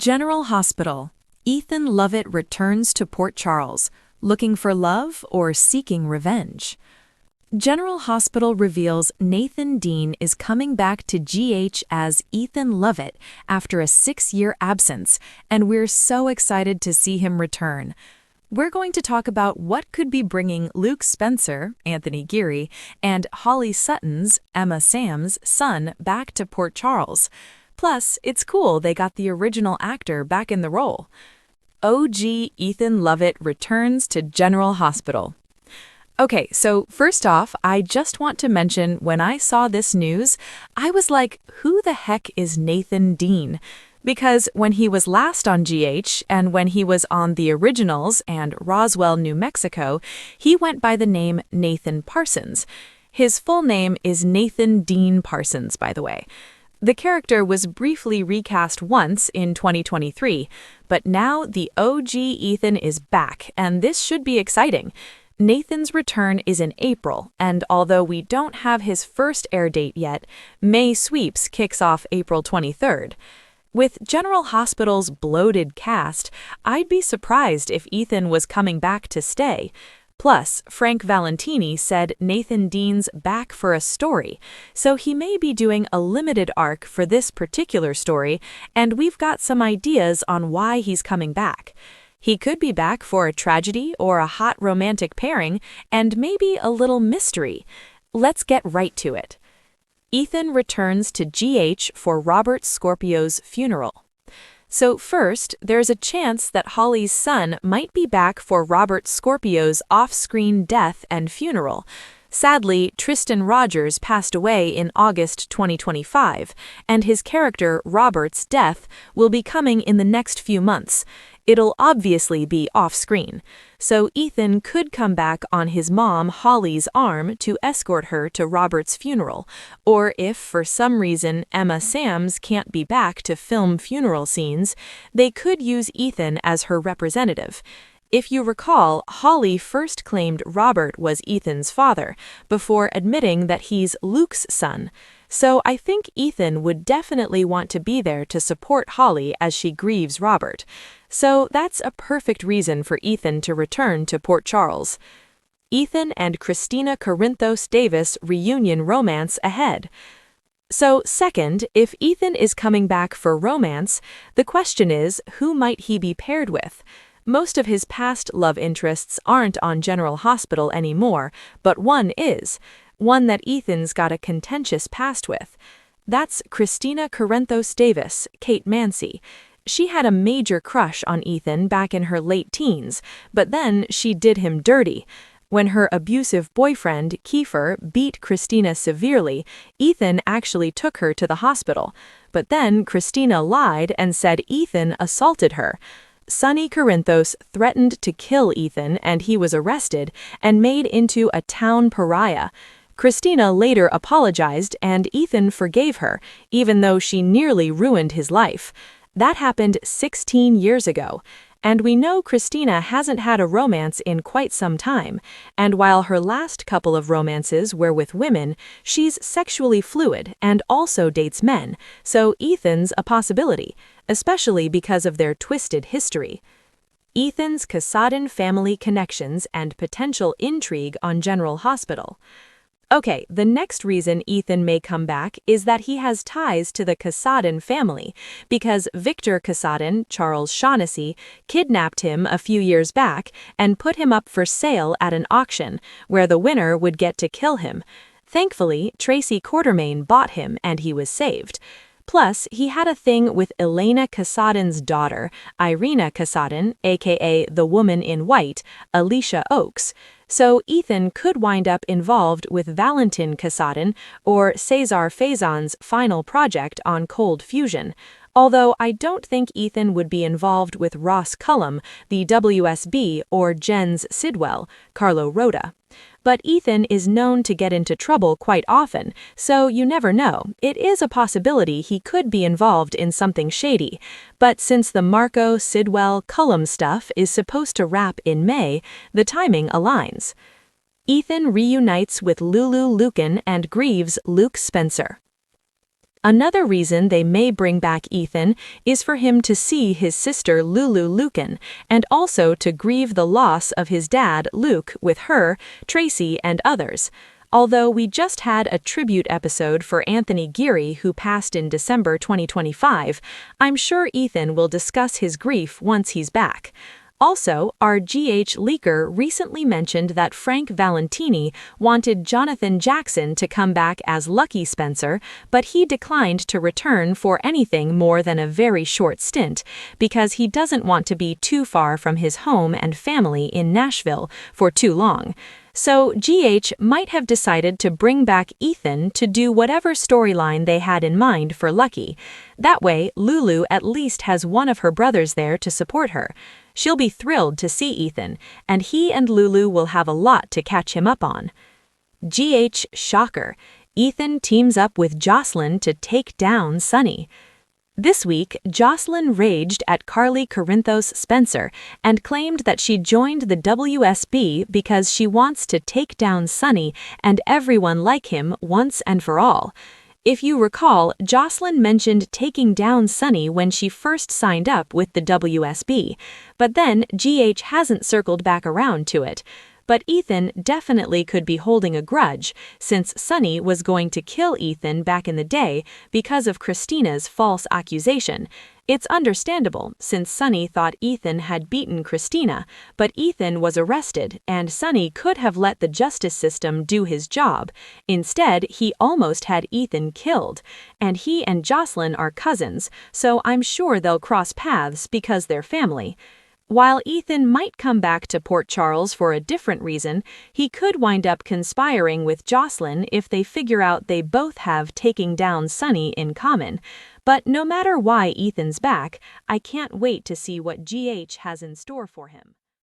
General Hospital. Ethan Lovett returns to Port Charles, looking for love or seeking revenge. General Hospital reveals Nathan Dean is coming back to GH as Ethan Lovett after a 6-year absence, and we're so excited to see him return. We're going to talk about what could be bringing Lulu Spencer, Anthony Geary, and Holly Sutton's, Emma Sam's, son back to Port Charles. Plus, it's cool they got the original actor back in the role. OG Ethan Lovett returns to General Hospital. Okay, so first off, I just want to mention when I saw this news, I was like, who the heck is Nathan Dean? Because when he was last on GH and when he was on The Originals and Roswell, New Mexico, he went by the name Nathan Parsons. His full name is Nathan Dean Parsons, by the way. The character was briefly recast once in 2023, but now the OG Ethan is back, and this should be exciting. Nathan's return is in April, and although we don't have his first air date yet, May Sweeps kicks off April 23rd. With General Hospital's bloated cast, I'd be surprised if Ethan was coming back to stay. Plus, Frank Valentini said Nathan Dean's back for a story, so he may be doing a limited arc for this particular story, and we've got some ideas on why he's coming back. He could be back for a tragedy or a hot romantic pairing, and maybe a little mystery. Let's get right to it. Ethan returns to GH for Robert Scorpio's funeral. So first, there's a chance that Holly's son might be back for Robert Scorpio's off-screen death and funeral. Sadly, Tristan Rogers passed away in August 2025, and his character Robert's death will be coming in the next few months. It'll obviously be off-screen, so Ethan could come back on his mom Holly's arm to escort her to Robert's funeral, or if for some reason Emma Sam's can't be back to film funeral scenes, they could use Ethan as her representative. If you recall, Holly first claimed Robert was Ethan's father, before admitting that he's Luke's son. So I think Ethan would definitely want to be there to support Holly as she grieves Robert. So that's a perfect reason for Ethan to return to Port Charles. Ethan and Christina Corinthos Davis reunion romance ahead. So second, if Ethan is coming back for romance, the question is, who might he be paired with? Most of his past love interests aren't on General Hospital anymore, but one is. One that Ethan's got a contentious past with. That's Christina Corinthos Davis, Kate Mansi. She had a major crush on Ethan back in her late teens, but then she did him dirty. When her abusive boyfriend, Kiefer, beat Christina severely, Ethan actually took her to the hospital. But then Christina lied and said Ethan assaulted her. Sonny Corinthos threatened to kill Ethan, and he was arrested and made into a town pariah. Christina later apologized, and Ethan forgave her, even though she nearly ruined his life. That happened 16 years ago, and we know Christina hasn't had a romance in quite some time, and while her last couple of romances were with women, she's sexually fluid and also dates men, so Ethan's a possibility, especially because of their twisted history. Ethan's Casaden family connections and potential intrigue on General Hospital. Okay, the next reason Ethan may come back is that he has ties to the Casaden family, because Victor Casaden, Charles Shaughnessy, kidnapped him a few years back and put him up for sale at an auction, where the winner would get to kill him. Thankfully, Tracy Quartermain bought him and he was saved. Plus, he had a thing with Elena Casaden's daughter, Irina Casaden, aka the woman in white, Alicia Oakes. So Ethan could wind up involved with Valentin Casaden or Cesar Faison's final project on Cold Fusion, although I don't think Ethan would be involved with Ross Cullum, the WSB, or Jens Sidwell, Carlo Rota. But Ethan is known to get into trouble quite often, so you never know. It is a possibility he could be involved in something shady. But since the Marco, Sidwell, Cullum stuff is supposed to wrap in May, the timing aligns. Ethan reunites with Lulu Lucan and grieves Lulu Spencer. Another reason they may bring back Ethan is for him to see his sister Lulu Lucan, and also to grieve the loss of his dad Luke with her, Tracy, and others. Although we just had a tribute episode for Anthony Geary, who passed in December 2025, I'm sure Ethan will discuss his grief once he's back. Also, our GH leaker recently mentioned that Frank Valentini wanted Jonathan Jackson to come back as Lucky Spencer, but he declined to return for anything more than a very short stint because he doesn't want to be too far from his home and family in Nashville for too long. So GH might have decided to bring back Ethan to do whatever storyline they had in mind for Lucky. That way, Lulu at least has one of her brothers there to support her. She'll be thrilled to see Ethan, and he and Lulu will have a lot to catch him up on. GH shocker. Ethan teams up with Jocelyn to take down Sunny. This week, Jocelyn raged at Carly Corinthos Spencer and claimed that she joined the WSB because she wants to take down Sunny and everyone like him once and for all. If you recall, Jocelyn mentioned taking down Sunny when she first signed up with the WSB, but then GH hasn't circled back around to it. But Ethan definitely could be holding a grudge, since Sunny was going to kill Ethan back in the day because of Christina's false accusation. It's understandable, since Sunny thought Ethan had beaten Christina, but Ethan was arrested, and Sunny could have let the justice system do his job. Instead, he almost had Ethan killed, and he and Jocelyn are cousins, so I'm sure they'll cross paths because they're family. While Ethan might come back to Port Charles for a different reason, he could wind up conspiring with Jocelyn if they figure out they both have taking down Sunny in common. But no matter why Ethan's back, I can't wait to see what GH has in store for him.